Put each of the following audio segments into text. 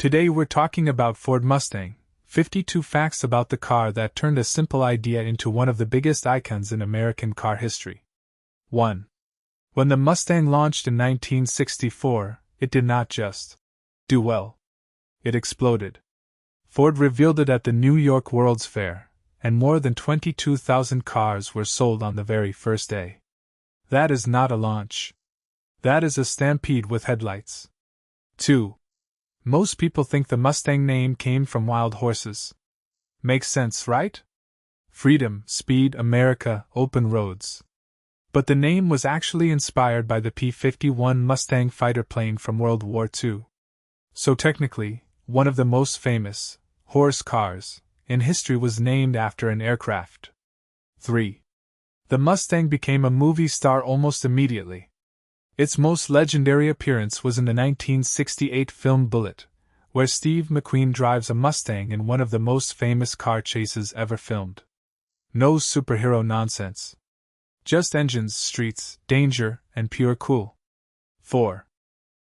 Today we're talking about Ford Mustang, 52 facts about the car that turned a simple idea into one of the biggest icons in American car history. 1. When the Mustang launched in 1964, it did not just do well. It exploded. Ford revealed it at the New York World's Fair, and more than 22,000 cars were sold on the very first day. That is not a launch. That is a stampede with headlights. 2. Most people think the Mustang name came from wild horses. Makes sense, right? Freedom, speed, America, open roads. But the name was actually inspired by the P-51 Mustang fighter plane from World War II. So technically, one of the most famous horse cars in history was named after an aircraft. 3. The Mustang became a movie star almost immediately. Its most legendary appearance was in the 1968 film Bullitt, where Steve McQueen drives a Mustang in one of the most famous car chases ever filmed. No superhero nonsense. Just engines, streets, danger, and pure cool. 4.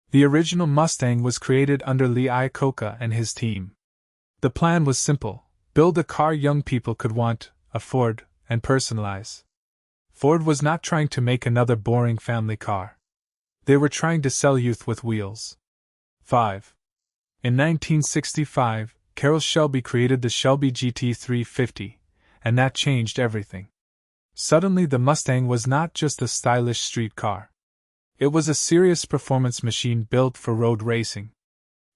The original Mustang was created under Lee Iacocca and his team. The plan was simple: build a car young people could want, afford, and personalize. Ford was not trying to make another boring family car. They were trying to sell youth with wheels. 5. In 1965, Carroll Shelby created the Shelby GT350, and that changed everything. Suddenly the Mustang was not just a stylish street car. It was a serious performance machine built for road racing.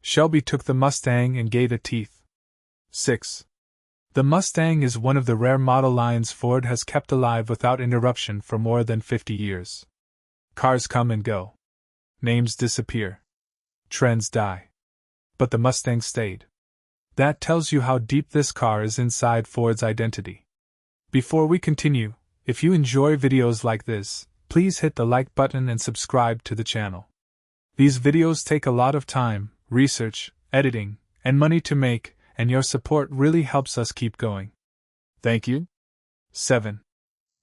Shelby took the Mustang and gave it teeth. 6. The Mustang is one of the rare model lines Ford has kept alive without interruption for more than 50 years. Cars come and go. Names disappear. Trends die. But the Mustang stayed. That tells you how deep this car is inside Ford's identity. Before we continue, if you enjoy videos like this, please hit the like button and subscribe to the channel. These videos take a lot of time, research, editing, and money to make, and your support really helps us keep going. Thank you. 7.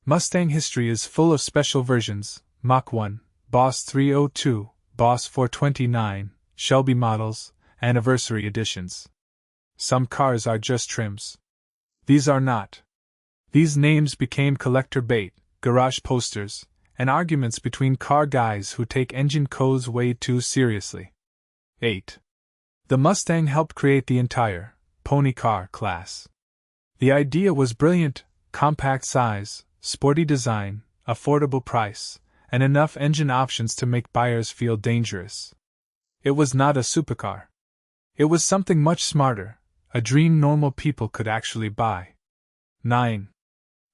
Mustang history is full of special versions: Mach-1, Boss 302, Boss 429, Shelby models, anniversary editions. Some cars are just trims. These are not. These names became collector bait, garage posters, and arguments between car guys who take engine codes way too seriously. 8. The Mustang helped create the entire pony car class. The idea was brilliant: compact size, sporty design, affordable price, and enough engine options to make buyers feel dangerous. It was not a supercar. It was something much smarter, a dream normal people could actually buy. 9.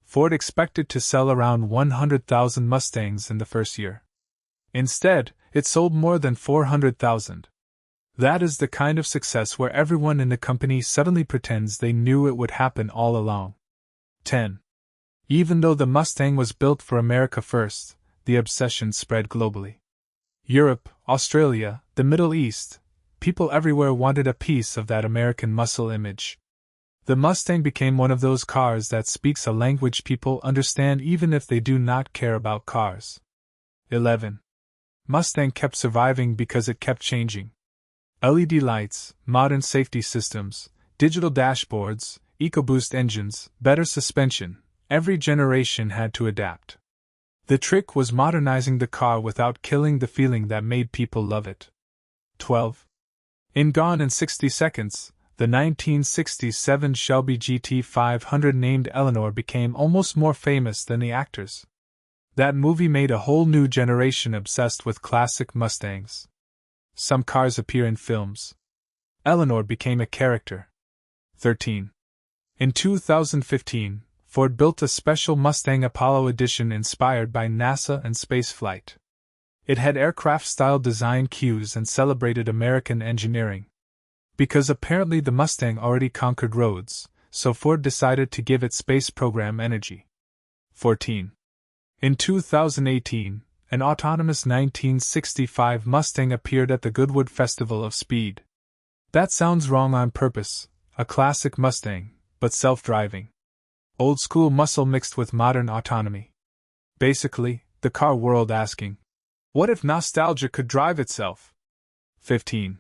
Ford expected to sell around 100,000 Mustangs in the first year. Instead, it sold more than 400,000. That is the kind of success where everyone in the company suddenly pretends they knew it would happen all along. 10. Even though the Mustang was built for America first, the obsession spread globally. Europe, Australia, the Middle East, people everywhere wanted a piece of that American muscle image. The Mustang became one of those cars that speaks a language people understand even if they do not care about cars. 11. Mustang kept surviving because it kept changing. LED lights, modern safety systems, digital dashboards, EcoBoost engines, better suspension. Every generation had to adapt. The trick was modernizing the car without killing the feeling that made people love it. 12. In Gone in 60 Seconds, the 1967 Shelby GT500 named Eleanor became almost more famous than the actors. That movie made a whole new generation obsessed with classic Mustangs. Some cars appear in films. Eleanor became a character. 13. In 2015, Ford built a special Mustang Apollo edition inspired by NASA and spaceflight. It had aircraft-style design cues and celebrated American engineering. Because apparently the Mustang already conquered roads, so Ford decided to give its space program energy. 14. In 2018, an autonomous 1965 Mustang appeared at the Goodwood Festival of Speed. That sounds wrong on purpose: a classic Mustang, but self-driving. Old-school muscle mixed with modern autonomy. Basically, the car world asking, what if nostalgia could drive itself? 15.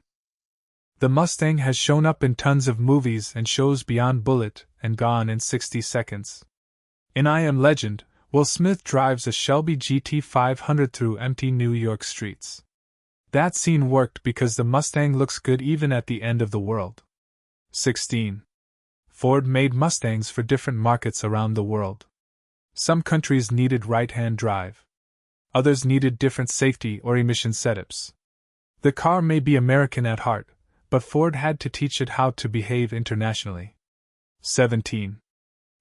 The Mustang has shown up in tons of movies and shows beyond Bullitt and Gone in 60 Seconds. In I Am Legend, Will Smith drives a Shelby GT500 through empty New York streets. That scene worked because the Mustang looks good even at the end of the world. 16. Ford made Mustangs for different markets around the world. Some countries needed right-hand drive. Others needed different safety or emission setups. The car may be American at heart, but Ford had to teach it how to behave internationally. 17.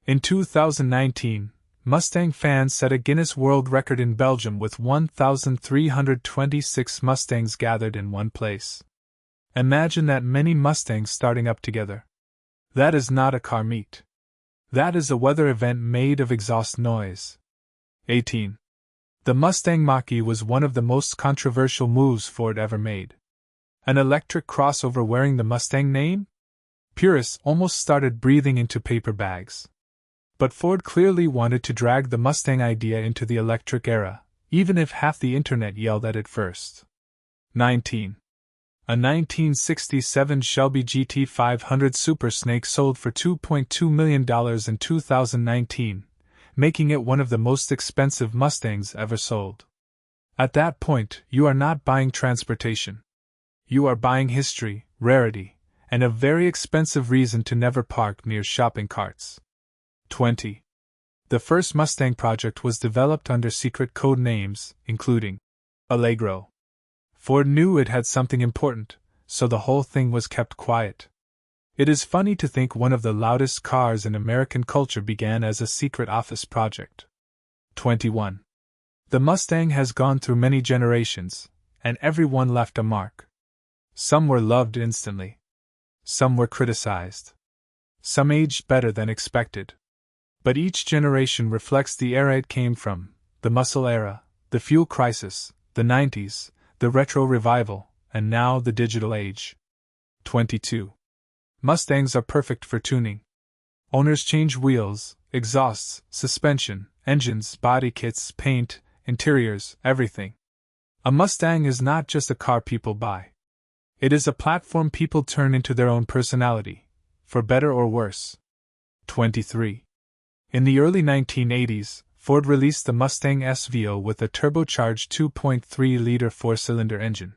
In 2019, Mustang fans set a Guinness World Record in Belgium with 1,326 Mustangs gathered in one place. Imagine that many Mustangs starting up together. That is not a car meet. That is a weather event made of exhaust noise. 18. The Mustang Mach-E was one of the most controversial moves Ford ever made. An electric crossover wearing the Mustang name? Purists almost started breathing into paper bags. But Ford clearly wanted to drag the Mustang idea into the electric era, even if half the internet yelled at it first. 19. A 1967 Shelby GT500 Super Snake sold for $2.2 million in 2019, making it one of the most expensive Mustangs ever sold. At that point, you are not buying transportation. You are buying history, rarity, and a very expensive reason to never park near shopping carts. 20. The first Mustang project was developed under secret code names, including Allegro. Ford knew it had something important, so the whole thing was kept quiet. It is funny to think one of the loudest cars in American culture began as a secret office project. 21. The Mustang has gone through many generations, and everyone left a mark. Some were loved instantly. Some were criticized. Some aged better than expected. But each generation reflects the era it came from, the muscle era, the fuel crisis, the 90s, the retro revival, and now the digital age. 22. Mustangs are perfect for tuning. Owners change wheels, exhausts, suspension, engines, body kits, paint, interiors, everything. A Mustang is not just a car people buy. It is a platform people turn into their own personality, for better or worse. 23. In the early 1980s, Ford released the Mustang SVO with a turbocharged 2.3-liter four-cylinder engine.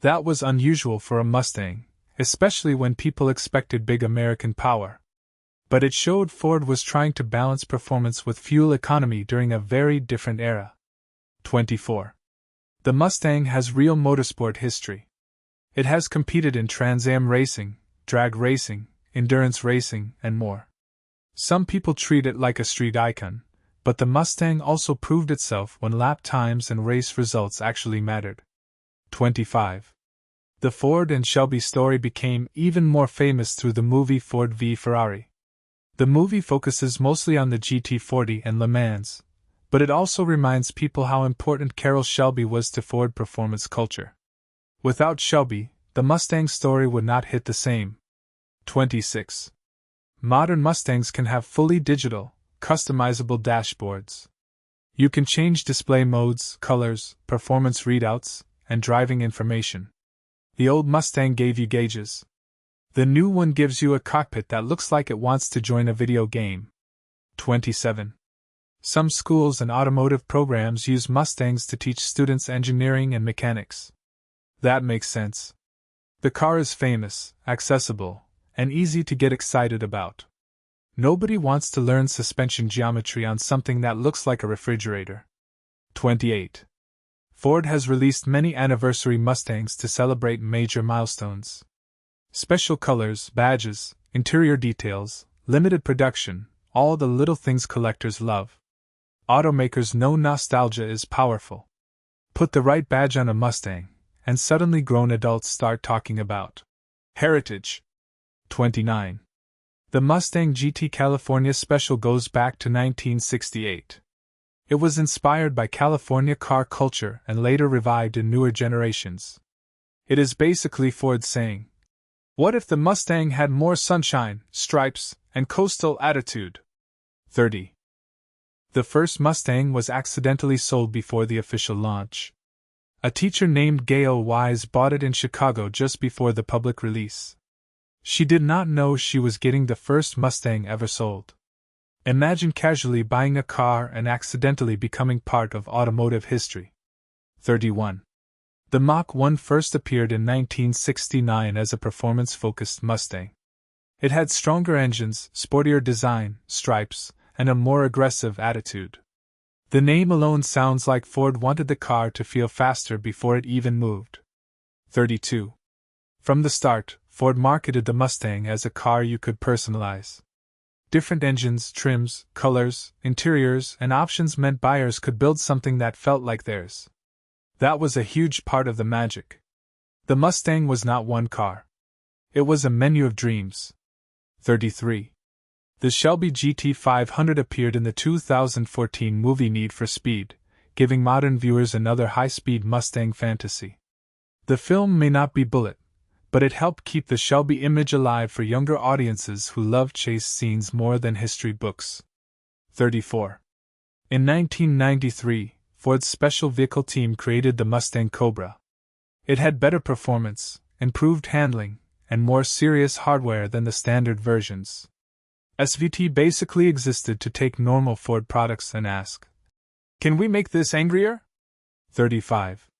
That was unusual for a Mustang, especially when people expected big American power. But it showed Ford was trying to balance performance with fuel economy during a very different era. 24. The Mustang has real motorsport history. It has competed in Trans Am racing, drag racing, endurance racing, and more. Some people treat it like a street icon, but the Mustang also proved itself when lap times and race results actually mattered. 25. The Ford and Shelby story became even more famous through the movie Ford v Ferrari. The movie focuses mostly on the GT40 and Le Mans, but it also reminds people how important Carroll Shelby was to Ford performance culture. Without Shelby, the Mustang story would not hit the same. 26. Modern Mustangs can have fully digital, customizable dashboards. You can change display modes, colors, performance readouts, and driving information. The old Mustang gave you gauges. The new one gives you a cockpit that looks like it wants to join a video game. 27. Some schools and automotive programs use Mustangs to teach students engineering and mechanics. That makes sense. The car is famous, accessible, and easy to get excited about. Nobody wants to learn suspension geometry on something that looks like a refrigerator. 28. Ford has released many anniversary Mustangs to celebrate major milestones. Special colors, badges, interior details, limited production, all the little things collectors love. Automakers know nostalgia is powerful. Put the right badge on a Mustang, and suddenly grown adults start talking about heritage. 29. The Mustang GT California Special goes back to 1968. It was inspired by California car culture and later revived in newer generations. It is basically Ford saying, "What if the Mustang had more sunshine, stripes, and coastal attitude?" 30. The first Mustang was accidentally sold before the official launch. A teacher named Gail Wise bought it in Chicago just before the public release. She did not know she was getting the first Mustang ever sold. Imagine casually buying a car and accidentally becoming part of automotive history. 31. The Mach-E first appeared in 1969 as a performance-focused Mustang. It had stronger engines, sportier design, stripes, and a more aggressive attitude. The name alone sounds like Ford wanted the car to feel faster before it even moved. 32. From the start, Ford marketed the Mustang as a car you could personalize. Different engines, trims, colors, interiors, and options meant buyers could build something that felt like theirs. That was a huge part of the magic. The Mustang was not one car. It was a menu of dreams. 33. The Shelby GT350 appeared in the 2014 movie Need for Speed, giving modern viewers another high-speed Mustang fantasy. The film may not be Bullitt, but it helped keep the Shelby image alive for younger audiences who love chase scenes more than history books. 34. In 1993, Ford's special vehicle team created the Mustang Cobra. It had better performance, improved handling, and more serious hardware than the standard versions. SVT basically existed to take normal Ford products and ask, "Can we make this angrier?" 35.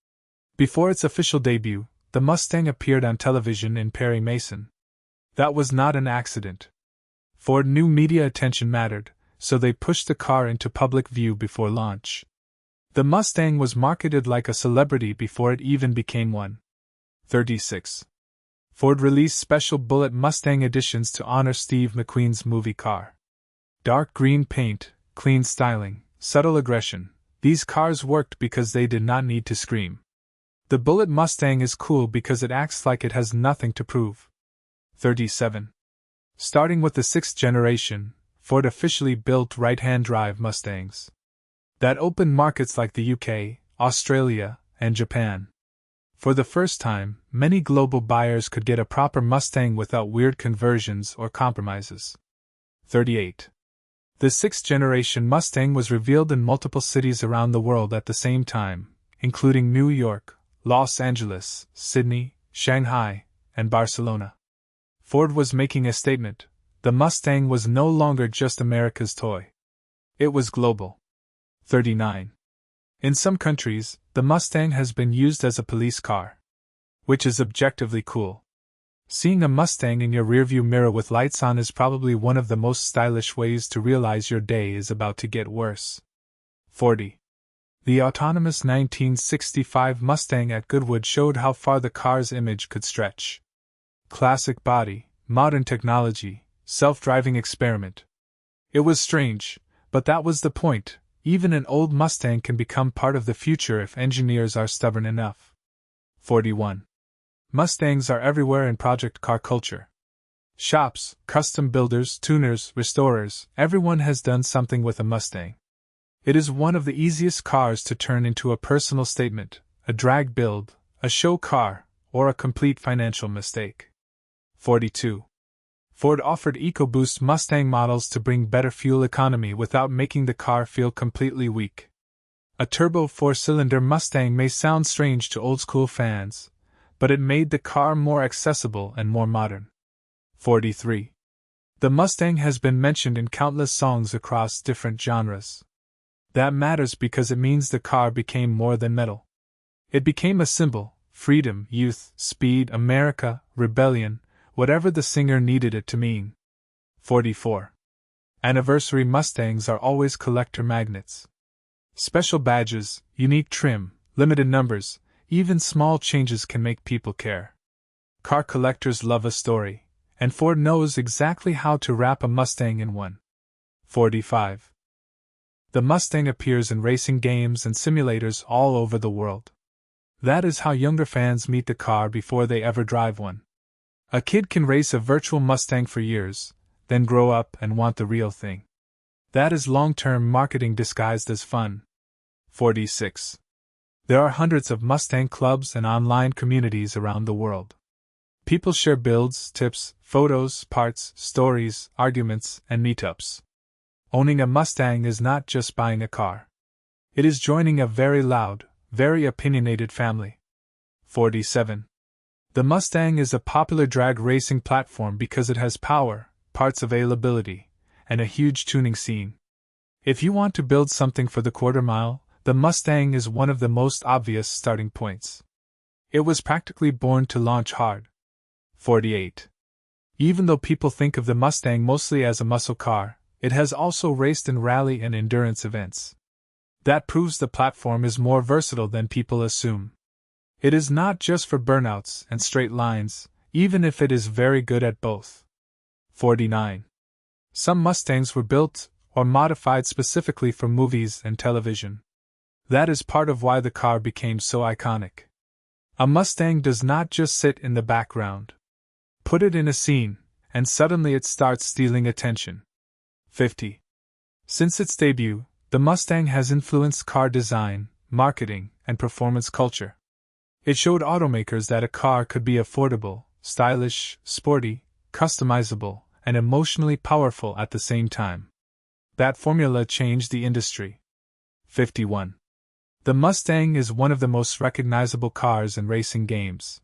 Before its official debut, the Mustang appeared on television in Perry Mason. That was not an accident. Ford knew media attention mattered, so they pushed the car into public view before launch. The Mustang was marketed like a celebrity before it even became one. 36. Ford released special Bullitt Mustang editions to honor Steve McQueen's movie car. Dark green paint, clean styling, subtle aggression, these cars worked because they did not need to scream. The Bullitt Mustang is cool because it acts like it has nothing to prove. 37. Starting with the 6th generation, Ford officially built right-hand drive Mustangs. That opened markets like the UK, Australia, and Japan. For the first time, many global buyers could get a proper Mustang without weird conversions or compromises. 38. The 6th generation Mustang was revealed in multiple cities around the world at the same time, including New York, Los Angeles, Sydney, Shanghai, and Barcelona. Ford was making a statement. The Mustang was no longer just America's toy. It was global. 39. In some countries, the Mustang has been used as a police car, which is objectively cool. Seeing a Mustang in your rearview mirror with lights on is probably one of the most stylish ways to realize your day is about to get worse. 40. The autonomous 1965 Mustang at Goodwood showed how far the car's image could stretch. Classic body, modern technology, self-driving experiment. It was strange, but that was the point. Even an old Mustang can become part of the future if engineers are stubborn enough. 41. Mustangs are everywhere in project car culture. Shops, custom builders, tuners, restorers, everyone has done something with a Mustang. It is one of the easiest cars to turn into a personal statement, a drag build, a show car, or a complete financial mistake. 42. Ford offered EcoBoost Mustang models to bring better fuel economy without making the car feel completely weak. A turbo 4-cylinder Mustang may sound strange to old-school fans, but it made the car more accessible and more modern. 43. The Mustang has been mentioned in countless songs across different genres. That matters because it means the car became more than metal. It became a symbol: freedom, youth, speed, America, rebellion, whatever the singer needed it to mean. 44. Anniversary Mustangs are always collector magnets. Special badges, unique trim, limited numbers, even small changes can make people care. Car collectors love a story, and Ford knows exactly how to wrap a Mustang in one. 45. The Mustang appears in racing games and simulators all over the world. That is how younger fans meet the car before they ever drive one. A kid can race a virtual Mustang for years, then grow up and want the real thing. That is long-term marketing disguised as fun. 46. There are hundreds of Mustang clubs and online communities around the world. People share builds, tips, photos, parts, stories, arguments, and meetups. Owning a Mustang is not just buying a car. It is joining a very loud, very opinionated family. 47. The Mustang is a popular drag racing platform because it has power, parts availability, and a huge tuning scene. If you want to build something for the quarter mile, the Mustang is one of the most obvious starting points. It was practically born to launch hard. 48. Even though people think of the Mustang mostly as a muscle car, it has also raced in rally and endurance events. That proves the platform is more versatile than people assume. It is not just for burnouts and straight lines, even if it is very good at both. 49. Some Mustangs were built or modified specifically for movies and television. That is part of why the car became so iconic. A Mustang does not just sit in the background. Put it in a scene, and suddenly it starts stealing attention. 50. Since its debut, the Mustang has influenced car design, marketing, and performance culture. It showed automakers that a car could be affordable, stylish, sporty, customizable, and emotionally powerful at the same time. That formula changed the industry. 51. The Mustang is one of the most recognizable cars in racing games.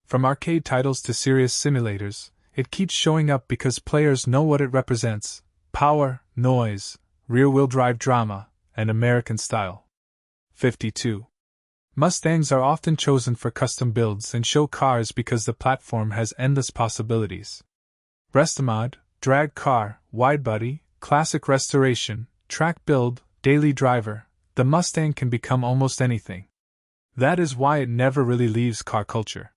From arcade titles to serious simulators, it keeps showing up because players know what it represents: power, noise, rear-wheel drive drama, and American style. 52. Mustangs are often chosen for custom builds and show cars because the platform has endless possibilities. Restomod, drag car, wide body, classic restoration, track build, daily driver, the Mustang can become almost anything. That is why it never really leaves car culture.